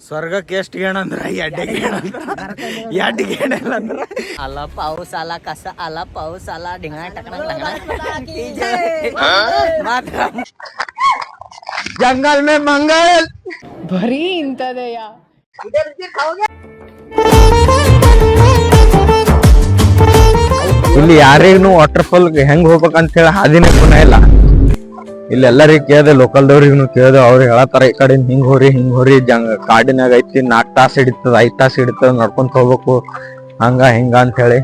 ಸ್ವರ್ಗಕ್ಕೆ ಎಷ್ಟು ಗೇಣಂದ್ರ ಎಡ್ಡಿಗೆ ಅಂದ್ರ ಅಲ್ಲ ಪಾऊस आला कसा आला पाऊस आला ढिंगणा टकणा ಮಾತ್ರ जंगल में मंगल ಬರೀ ಇಂತದೆಯ ಇಲ್ಲಿ ಯಾರಿಗೂ ವಾಟರ್ ಫಾಲ್ ಹೆಂಗ್ ಹೋಗ್ಬೇಕಂತ ಹೇಳಿ ಹಾದಿನೇ ಪುನ ಇಲ್ಲ. ಇಲ್ಲಿ ಎಲ್ಲರಿಗೂ ಕೇಳ್ದೆ, ಲೋಕಲ್ದವ್ರಿಗೂ ಕೇಳ್ದೆ, ಅವ್ರು ಹೇಳತ್ತಾರ ಈ ಕಡೆ ಹಿಂಗ್ ಹೋರಿ ಕಾಡಿನಾಗ ಐತಿ 4 ತಾಸು ಹಿಡಿತದ 5 ತಾಸು ಹಿಡಿತದ ನಡ್ಕೊಂತ ಹೋಗ್ಬೇಕು ಹಂಗ ಹಿಂಗ ಅಂತ ಹೇಳಿ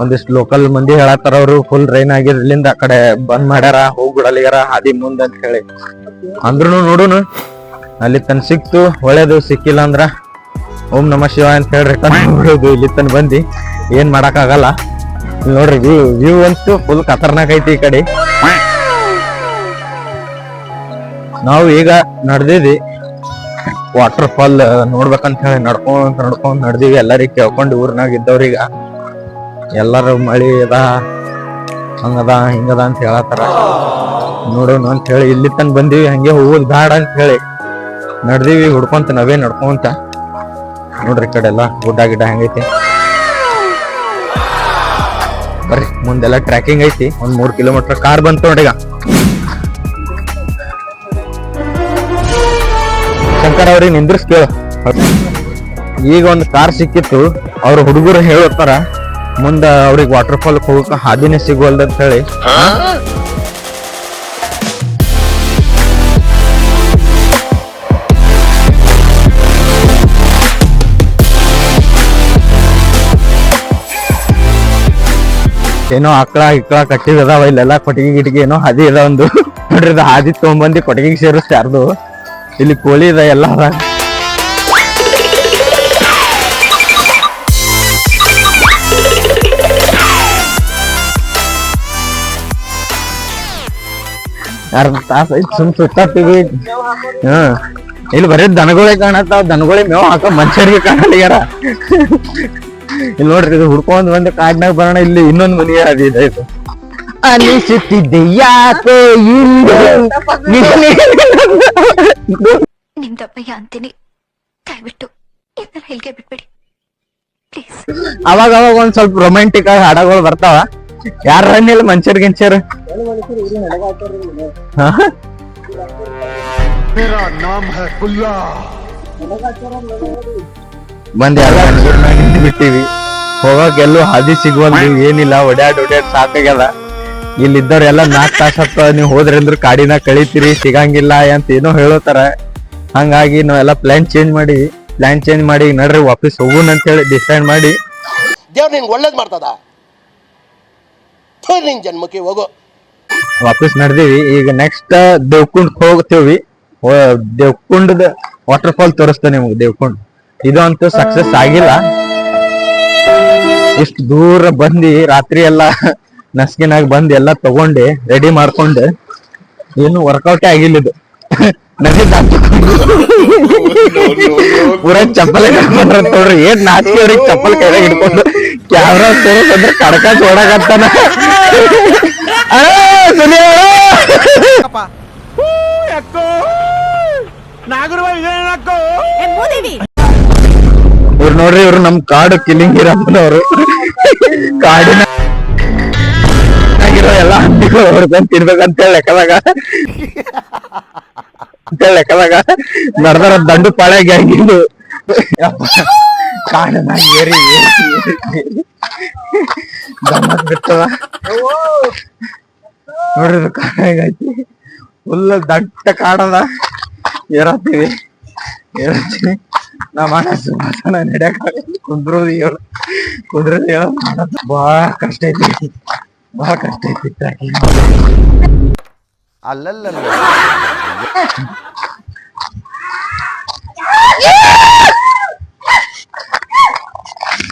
ಒಂದಿಷ್ಟು ಲೋಕಲ್ ಮಂದಿ ಹೇಳತ್ತಾರ. ಅವ್ರು ಫುಲ್ ರೈನ್ ಆಗಿರ್ಲಿಂದ ಆ ಕಡೆ ಬಂದ್ ಮಾಡ್ಯಾರ, ಹೋಗ್ಬಿಡಲಿಗಾರ ಹಾದಿ ಮುಂದ್ ಅಂತ ಹೇಳಿ. ಅಂದ್ರೂ ನೋಡುನು ಅಲ್ಲಿ ತನ್ ಸಿಕ್ತು ಒಳ್ಳೇದು, ಸಿಕ್ಕಿಲ್ಲ ಅಂದ್ರ ಓಂ ನಮ ಶಿವ ಅಂತ ಹೇಳಿ ರಿಟರ್ನ್ ಬಿಡೋದು. ಇಲ್ಲಿ ತನ್ ಬಂದಿ ಏನ್ ಮಾಡಕ್ ಆಗಲ್ಲ. ಇಲ್ಲಿ ನೋಡ್ರಿ ವ್ಯೂ ಅಂತೂ ಫುಲ್ ಖತರ್ನಾಕ್ ಐತಿ ಈ ಕಡೆ. ನಾವು ಈಗ ನಡ್ದಿದ್ವಿ ವಾಟರ್ ಫಾಲ್ ನೋಡ್ಬೇಕಂತ ಹೇಳಿ ನಡ್ಕೊಂಡ್ ನಡ್ದಿವಿ. ಎಲ್ಲರಿಗ ಕೇಳ್ಕೊಂಡು ಊರ್ನಾಗ ಇದ್ದವ್ರೀಗ ಎಲ್ಲಾರು ಮಳಿ ಅದ ಹಂಗದ ಹಿಂಗದ ಅಂತ ಹೇಳತ್ತಾರ. ನೋಡೋಣ ಅಂತ ಹೇಳಿ ಇಲ್ಲಿ ತನ ಬಂದಿವಿ. ಹಂಗೆ ಹೋಗೋದ್ ಬ್ಯಾಡ ಅಂತ ಹೇಳಿ ನಡ್ದಿವಿ ಹುಡ್ಕೊಂತ ನಾವೇ ನಡ್ಕೊಂತ. ನೋಡ್ರಿ ಈ ಕಡೆ ಎಲ್ಲ ಗುಡ್ಡ ಗಿಡ್ಡ ಹೆಂಗೈತಿ. ಬರ್ರಿ ಮುಂದೆಲ್ಲ ಟ್ರ್ಯಾಕಿಂಗ್ ಐತಿ. ಒಂದ್ 3 ಕಿಲೋಮೀಟರ್ ಕಾರ್ ಬಂತು ನೋಡ್ರಿ. ಈಗ ಶಂಕರ್ ಅವ್ರಿಗೆ ನಿಂದ್ರಿಸ್ ಕೇಳು. ಈಗ ಒಂದ್ ಕಾರ್ ಸಿಕ್ಕಿತ್ತು. ಅವ್ರ ಹುಡುಗರು ಹೇಳತ್ತಾರ ಮುಂದ ಅವ್ರಿಗೆ ವಾಟರ್ ಫಾಲ್ ಹೋಗಕ ಹಾದಿನೇ ಸಿಗುವಲ್ದ ಅಂತ ಹೇಳಿ. ಏನೋ ಆಕಳ ಕಟ್ಟಿಗೆ ಅದಾವ ಇಲ್ಲೆಲ್ಲ ಕೊಟ್ಟಿಗೆ ಗಿಟಿಗೆ ಏನೋ ಹಾದಿ ಅದ ಒಂದು. ನೋಡ್ರಿ ಅದು ಹಾದಿ ತಗೊಂಬಂದಿ ಕೊಟ್ಟಿಗೆ ಸೇರಿಸ್ತ ಯಾರ್ದು. ಇಲ್ಲಿ ಕೋಳಿ ಇದೆ ಎಲ್ಲ ಅದ. ಅರ್ಧ ತಾಸ ಐತಿ ಸುಮ್ ಸುತ್ತಾಡ್ತೀವಿ. ಇಲ್ಲಿ ಬರೀ ದನಗಳೇ ಕಾಣತ್ತಾವ. ದನಗಳೇ ಮೇವ್ ಹಾಕ ಮನುಷ್ಯರಿಗೆ ಕಾಣಲಿಗ್ಯಾರ. ಇಲ್ಲಿ ನೋಡ್ರಿ ಇದು ಹುಡ್ಕೊಂಡ್ ಬಂದು ಕಾಡ್ನಾಗ ಬರೋಣ. ಇಲ್ಲಿ ಇನ್ನೊಂದ್ ಮನಿ ಅದ ಇದು ಅನಿಸುತ್ತಿದ್ದೆ ಯಾಕೋ ನಿಮ್ದಪ್ಪಯ್ಯ ಅಂತೀನಿ, ದಯವಿಟ್ಟು ಇದನ್ನ ಹೇಳಿಕೆ ಬಿಟ್ಬಿಡಿ ಪ್ಲೀಸ್. ಅವಾಗ ಒಂದ್ ಸ್ವಲ್ಪ ರೊಮ್ಯಾಂಟಿಕ್ ಆಗಿ ಹಾಡಗಳು ಬರ್ತಾವ. ಯಾರ ರನ್ನಿಲ್ಲ ಮನುಷ್ಯರ್ ಗಿಂಚರ್. ಬಂದ್ ಎಲ್ಲ ಬಿಟ್ಟಿವಿ. ಹೋಗಕ್ ಎಲ್ಲೂ ಹಾದಿ ಸಿಗುವಲ್ದು, ಏನಿಲ್ಲ. ಓಡ್ಯಾಡ್ ಸಾಕಾಗ್ಯದ. ಇಲ್ಲಿದ್ದವ್ರೆಲ್ಲ 4 ತಾಸ ಹತ್ತ ನೀವ್ ಹೋದ್ರಿ ಅಂದ್ರ ಕಾಡಿನ ಕಳಿತೀರಿ, ಸಿಗಂಗಿಲ್ಲ ಅಂತ ಏನೋ ಹೇಳೋತಾರ. ಹಂಗಾಗಿ ನಾವೆಲ್ಲ ಪ್ಲಾನ್ ಚೇಂಜ್ ಮಾಡಿ ನಡ್ರಿ ವಾಪಸ್ ಹೋಗೋಣ ಅಂತ ಹೇಳಿ ಡಿಸೈಡ್ ಮಾಡಿ ದೇವ್ರ ನಿಂಗೆ ಒಳ್ಳೇದ್ ಮಾಡ್ತದ ನಿನ್ ಜನ್ಮಕ್ಕೆ ಹೋಗೋ ವಾಪಸ್ ನಡ್ದೀವಿ. ಈಗ ನೆಕ್ಸ್ಟ್ ದೇವ್ಕುಂಡ್ ಹೋಗ್ತೇವಿ. ದೇವ್ಕುಂಡದ ವಾಟರ್ ಫಾಲ್ ತೋರಿಸ್ತೇನೆ ನಿಮ್ಗೆ. ದೇವ್ಕುಂಡ್ ಇದು ಅಂತೂ ಸಕ್ಸಸ್ ಆಗಿಲ್ಲ. ಇಷ್ಟು ದೂರ ಬಂದಿ ರಾತ್ರಿ ಎಲ್ಲ ನಸ್ಕಿನಾಗ ಬಂದ್ ಎಲ್ಲ ತಗೊಂಡೆ ರೆಡಿ ಮಾಡ್ಕೊಂಡು ಏನು ವರ್ಕೌಟೇ ಆಗಿಲ್ಲ. ಇದು ನದಿ ಪೂರ ಚಪ್ಪಲ್ ಹಿಡ್ಕೊಂಡ್ರ ನೋಡ್ರಿ. ಏನ್ ನಾಚಿಕೆ ಅವ್ರಿಗೆ ಚಪ್ಪಲ್ ಕೈಯಾಗ ಹಿಡ್ಕೊಂಡು ಕ್ಯಾಮ್ರಾ ತೋರಿಸಂದ್ರೆ ಕಡಕ ಓಡಾಕತ್ತಾನ. ಇವ್ರು ನೋಡ್ರಿ, ಇವ್ರು ನಮ್ ಕಾಡು ಕಿಲಿಂಗಿರಮ್ಮನವ್ರು. ಕಾಡಿನ ಎಲ್ಲ ಹಂದಿಗಳು ಹೊಡ್ಕೊಂಡ್ ತಿನ್ಬೇಕಂತ ಹೇಳಿ ಲೆಕ್ಕದಾಗ ನಡ್ದಾರ ದಂಡು ಪಾಳೆ ಗ್ಯಾಂಗಿಂದು. ಕಾಡನಾಗ ಏರಿ ಗಮ್ಮತ್ ಬಿಡ್ತದ ನೋಡ್ರಿ. ಕಾಡಾಗೈತಿ ಫುಲ್ ದಟ್ಟ ಕಾಡದ. ಏರತ್ತೀವಿ ನಮ್ಮ ಸುಮಾಸನ ನಡ್ಯಾಕ ಕುಂದ್ರೋದು ಹೇಳು ಬಾಳ ಕಷ್ಟ ಐತಿ. ಅಲ್ಲಲ್ಲ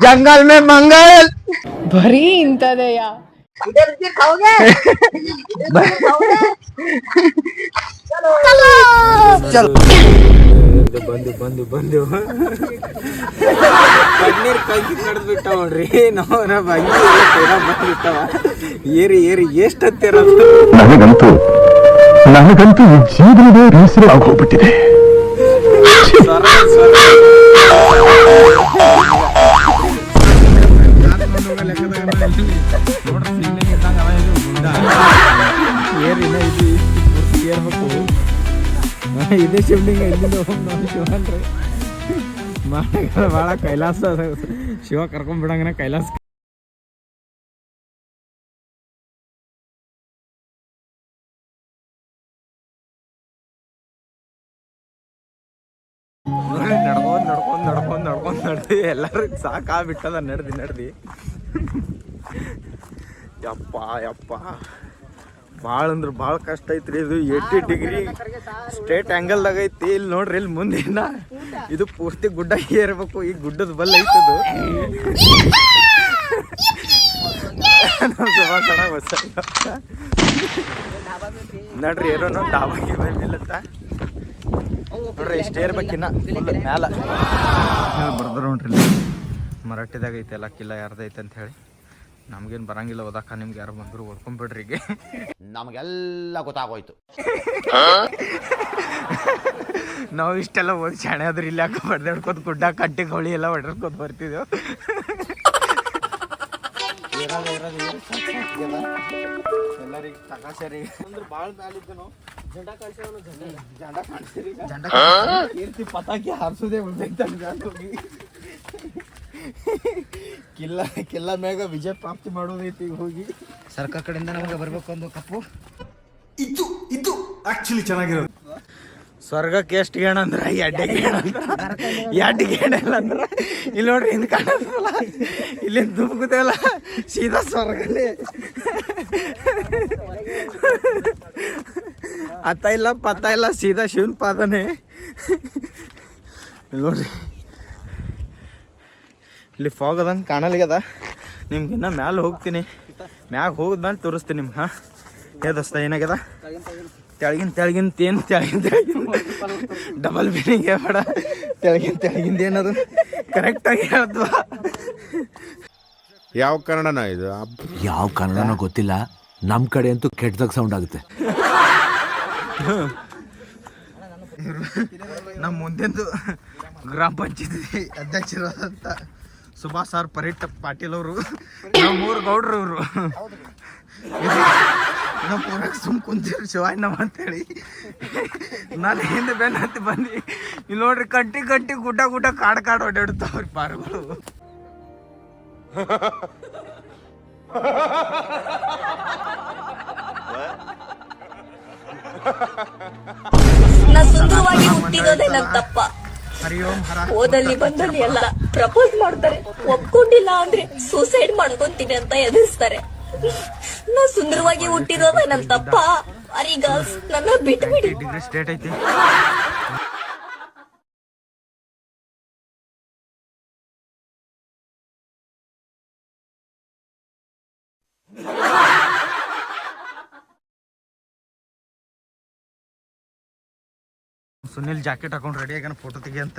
जंगल में मंगल ಬರೀ ಇಂತದೆಯ ಬಂದು ಪನ್ನೀರ್ ಕೈ ಕಡ್ದು ಬಿಟ್ಟಾವ ನೋಡ್ರಿ. ನಾವನ ಬಂದಿರ್ತಾವ ಏರಿ ಎಷ್ಟ್ ಹತ್ತಿರ. ನನಗಂತೂ ಈ ಜೀವನವೇ ಬೇಸರ ಆಗೋಗ್ಬಿಟ್ಟಿದೆ. ಇದೇ ಶಿವಲಿಂಗ ಇಲ್ಲಿಂದ ಶಿವನ್ರಿ ಭಾಳ ಕೈಲಾಸ ಶಿವ ಕರ್ಕೊಂಡ್ಬಿಡಂಗನ ಕೈಲಾಸ. ನಡ್ದು ಎಲ್ಲರೂ ಸಾಕಾಗ್ಬಿಟ್ಟದ ನಡ್ದು ಯಪ್ಪ ಭಾಳ ಅಂದ್ರೆ ಭಾಳ ಕಷ್ಟ ಐತ್ರಿ. ಇದು 80 ಡಿಗ್ರಿ ಸ್ಟ್ರೇಟ್ ಆ್ಯಂಗಲ್ದಾಗ ಐತಿ. ಇಲ್ಲಿ ನೋಡ್ರಿ, ಇಲ್ಲಿ ಮುಂದಿನ ಇದು ಪೂರ್ತಿ ಗುಡ್ಡ ಏರ್ಬೇಕು. ಈ ಗುಡ್ಡದ ಬಲ್ಲ ಐತದು. ನೋಡ್ರಿ ಏನೋ ಡಾಬಾಗಿ ಬಂದಿಲ್ಲತ್ತ ನೋಡ್ರಿ, ಇಷ್ಟು ಏರ್ಬೇಕಿನ್ನ ಮ್ಯಾಲ ಬರ್ದ್ರ ನೋಡ್ರಿ. ಮರಾಠಿದಾಗ ಐತೆ ಎಲ್ಲ ಕಿಲ್ಲ ಯಾರ್ದೈತೆ ಅಂತ ಹೇಳಿ. ನಮ್ಗೇನು ಬರಂಗಿಲ್ಲ ಓದಾಕ. ನಿಮ್ಗೆ ಯಾರು ಬಂದ್ರು ಓದ್ಕೊಂಡ್ಬಿಡ್ರಿ. ಈಗ ನಮಗೆಲ್ಲ ಗೊತ್ತಾಗೋಯ್ತು. ನಾವು ಇಷ್ಟೆಲ್ಲ ಓದಿ ಶಾಣೆ ಆದ್ರೆ ಇಲ್ಲಿ ಯಾಕೆ ಬಡ್ದಾಡ್ಕೋತ ಗುಡ್ಡ ಕಟ್ಟಿ ಕವಳಿ ಎಲ್ಲ ಹೊಡ್ಕೋತ ಬರ್ತಿದ್ದೆವು. ಎಲ್ಲರಿಗೆ ತಕಾಸರಿ ಅಂದ್ರೆ ಭಾಳ ಮ್ಯಾಲಿದ್ದು ನಾವು ಜಂಡ ಕಾಣಿಸ್ತೀರಿ. ಕೀರ್ತಿ ಪತಾಕಿ ಹಾರಿಸೋದೇ ಉಳ್ದೈತೆ ಹೋಗಿ. ಕಿಲ್ಲ ಮ್ಯಾಗ ವಿಜಯ ಪ್ರಾಪ್ತಿ ಮಾಡೋದೈತಿ. ಹೋಗಿ ಸರ್ಕಾರ ಕಡೆಯಿಂದ ನಮಗೆ ಬರ್ಬೇಕು ಒಂದು ಕಪ್ಪು. ಇದು ಆಕ್ಚುಲಿ ಚೆನ್ನಾಗಿರೋದು. ಸ್ವರ್ಗಕ್ಕೆ ಎಷ್ಟು ಗೇಣ ಅಂದ್ರೆ ಎರಡು ಗೇಣ ಇಲ್ಲ ಅಂದ್ರೆ ಇಲ್ಲಿ ನೋಡ್ರಿ ಹಿಂದೆ ಕಾಣಲ್ಲ. ಇಲ್ಲಿ ದುಬ್ಗುತ್ತಲ್ಲ ಸೀದಾ ಸ್ವರ್ಗನೇ. ಅತ್ತ ಇಲ್ಲ ಪತ್ತ ಇಲ್ಲ, ಸೀದಾ ಶಿವನ್ ಪಾದನೆ. ನೋಡ್ರಿ ಇಲ್ಲಿ ಫಾಗ್ ಅದಂಗೆ ಕಾಣಲಿಗದ. ನಿಮ್ಗೆ ಇನ್ನ ಮ್ಯಾಲೆ ಹೋಗ್ತೀನಿ. ಮ್ಯಾಗ ಹೋಗಿದ್ಮೇಲೆ ತೋರಿಸ್ತೀನಿ ನಿಮ್ಗೆ. ಹಾಂ ದೋಸ್ತ ಏನಾಗ್ಯದ ತೆಳಗಿನ ಡಬಲ್ ಮೀನಿಂಗ್ ಬೇಡ. ತೆಳಗಿಂದ ಏನದು ಕರೆಕ್ಟಾಗಿ ಹೇಳ್ದು. ಯಾವ ಕನ್ನಡನ ಇದು? ಯಾವ ಕನ್ನಡನೋ ಗೊತ್ತಿಲ್ಲ, ನಮ್ಮ ಕಡೆ ಅಂತೂ ಕೆಟ್ಟದಾಗ ಸೌಂಡ್ ಆಗುತ್ತೆ. ನಮ್ಮ ಮುಂದೆಂದು ಗ್ರಾಮ ಪಂಚಾಯತಿ ಅಧ್ಯಕ್ಷರಾದಂಥ ಸುಭಾಷ್ ಆರ್ ಪಾಟೀಲ್ ಅವರು, ನಾವು 3 ಗೌಡ್ರು ಇವರು. ನಮ್ಮ ಪೂರಕ್ಕೆ ಸುಮ್ ಕುಂತಿರು ಶಿವಾಯ್ನಮ್ಮ ಅಂತೇಳಿ. ನಾನು ಹಿಂದೆ ಬೆನ್ನ ಹತ್ತಿ ಬಂದು ಇಲ್ಲಿ ನೋಡ್ರಿ ಕಟ್ಟಿ ಗುಡ್ಡ ಕಾಡು ಓಡಾಡುತ್ತಾವ್ರಿ ಪಾರುಗಳು. ನಾ ಸುಂದರವಾಗಿ ಹುಟ್ಟಿರೋದೇ ನನ್ ತಪ್ಪ. ಓದಲ್ಲಿ ಬಂದಲ್ಲಿ ಎಲ್ಲ ಪ್ರಪೋಸ್ ಮಾಡ್ತಾರೆ, ಒಪ್ಕೊಂಡಿಲ್ಲ ಅಂದ್ರೆ ಸೂಸೈಡ್ ಮಾಡ್ಕೊಂತೀನಿ ಅಂತ ಎದುರಿಸ್ತಾರೆ. ನಾ ಸುಂದರವಾಗಿ ಹುಟ್ಟಿರೋದೇ ನನ್ ತಪ್ಪ. ಅರಿ ಗರ್ಲ್ಸ್, ನನ್ನ ಬಿಟ್ಬಿಡಿ. ಡಿಗ್ರಿ ಸ್ಟೇಟ್ ಐತಿ. ಸುನಿಲ್ ಜಾಕೆಟ್ ಹಾಕೊಂಡು ರೆಡಿ ಆಗ್ಯಾನ ಫೋಟೋ ತೆಗಿ ಅಂತ.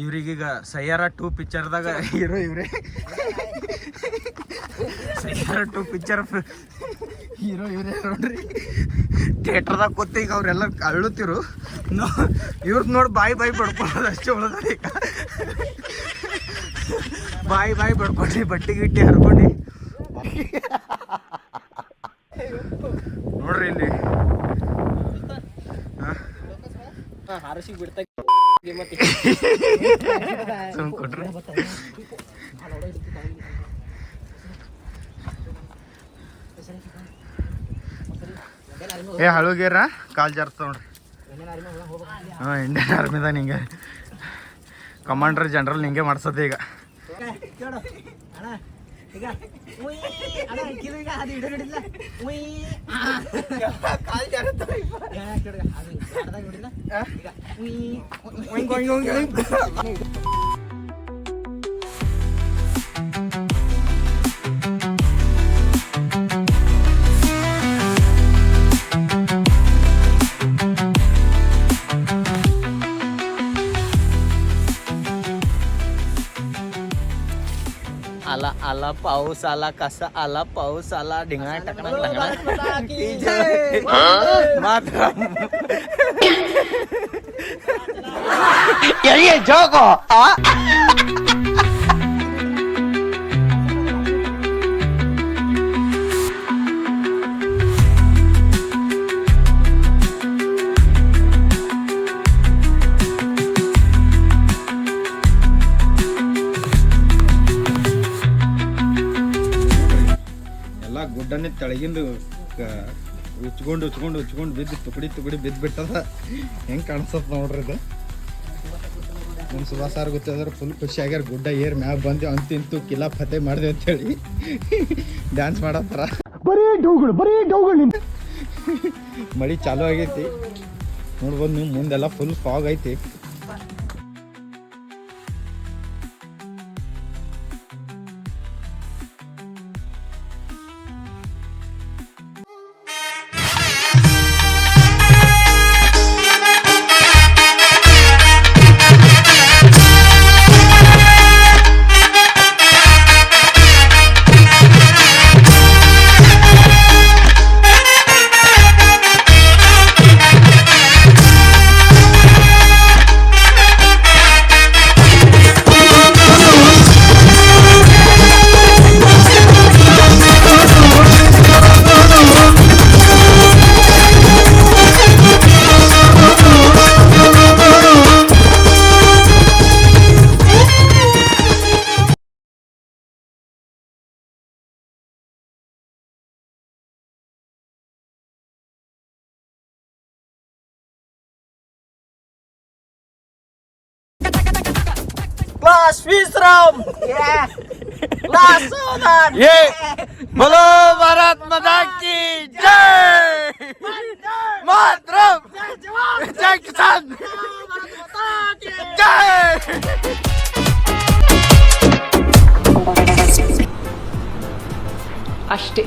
ಇವ್ರಿಗೀಗ ಸಯ್ಯಾರ 2 ಪಿಕ್ಚರ್ದಾಗ ಹೀರೋ ಇವ್ರೆ. ಸಯ್ಯಾರ 2 ಪಿಕ್ಚರ್ ಹೀರೋ ಇವ್ರೆ ನೋಡ್ರಿ. ಥಿಯೇಟರ್ದಾಗ ಕೂತ ಈಗ ಅವ್ರೆಲ್ಲ ಅಳ್ಳುತ್ತಿರು. ಇವ್ರದ್ದು ನೋಡಿ ಬಾಯಿ ಬಡ್ಕೊಳ್ಳೋದು ಅಷ್ಟೇ ಉಳ್ದ. ಈಗ ಬಾಯಿ ಬಡ್ಕೊಂಡು ಬಟ್ಟೆ ಗಿಟ್ಟಿ ಹರ್ಕೊಂಡು ನೋಡ್ರಿ ಇಲ್ಲಿ ಹಾರಸಿ ಬಿಡ್ತಾ ಕೊಟ್ರಿ. ಹಳುಗೇರ ಕಾಲ್ ಜಾರ್ತ ನೋಡ್ರಿ. ಹಾಂ, ಇಂಡಿಯನ್ ಆರ್ಮಿದಾಗ ನಿಂಗೆ ಕಮಾಂಡರ್ ಜನರಲ್ ನಿಂಗೆ ಮಾಡ್ಸೋದು ಈಗ. आला आला पाऊस आला कसा आला पाऊस आला ढिंगा टकणा मात्र ಎಲ್ಲ ಗುಡ್ಡನೇ ತೆಳಗಿಂದು ಉಚ್ಕೊಂಡು ಬಿದ್ದು ತುಕಡಿ ಬಿದ್ದು ಬಿಟ್ಟದ ಹೆಂಗೆ ಕಾಣಿಸ್ತದ ನೋಡ್ರಿ ಇದು. ನಮ್ಮ ಸುಭಾಷ್ ಸಾರ್ ಗೊತ್ತಾದ್ರೆ ಫುಲ್ ಖುಷಿ ಆಗ್ಯಾರ. ಗುಡ್ಡ ಏರ್ ಮ್ಯಾಗ ಬಂದು ಅಂತಿಂತು ಕಿಲಾ ಫತೆ ಮಾಡಿದೆ ಅಂತೇಳಿ ಡ್ಯಾನ್ಸ್ ಮಾಡತ್ತಾರ. ಮಳಿ ಚಾಲು ಆಗೈತಿ ನೋಡ್ಬೋದು ನೀವು. ಮುಂದೆಲ್ಲ ಫುಲ್ ಫಾಗ್ ಐತಿ. क्लास विश्राम क्लास सोनार ये बोलो भारत माता की जय मातरम जय किसान जय. ಅಷ್ಟೇ.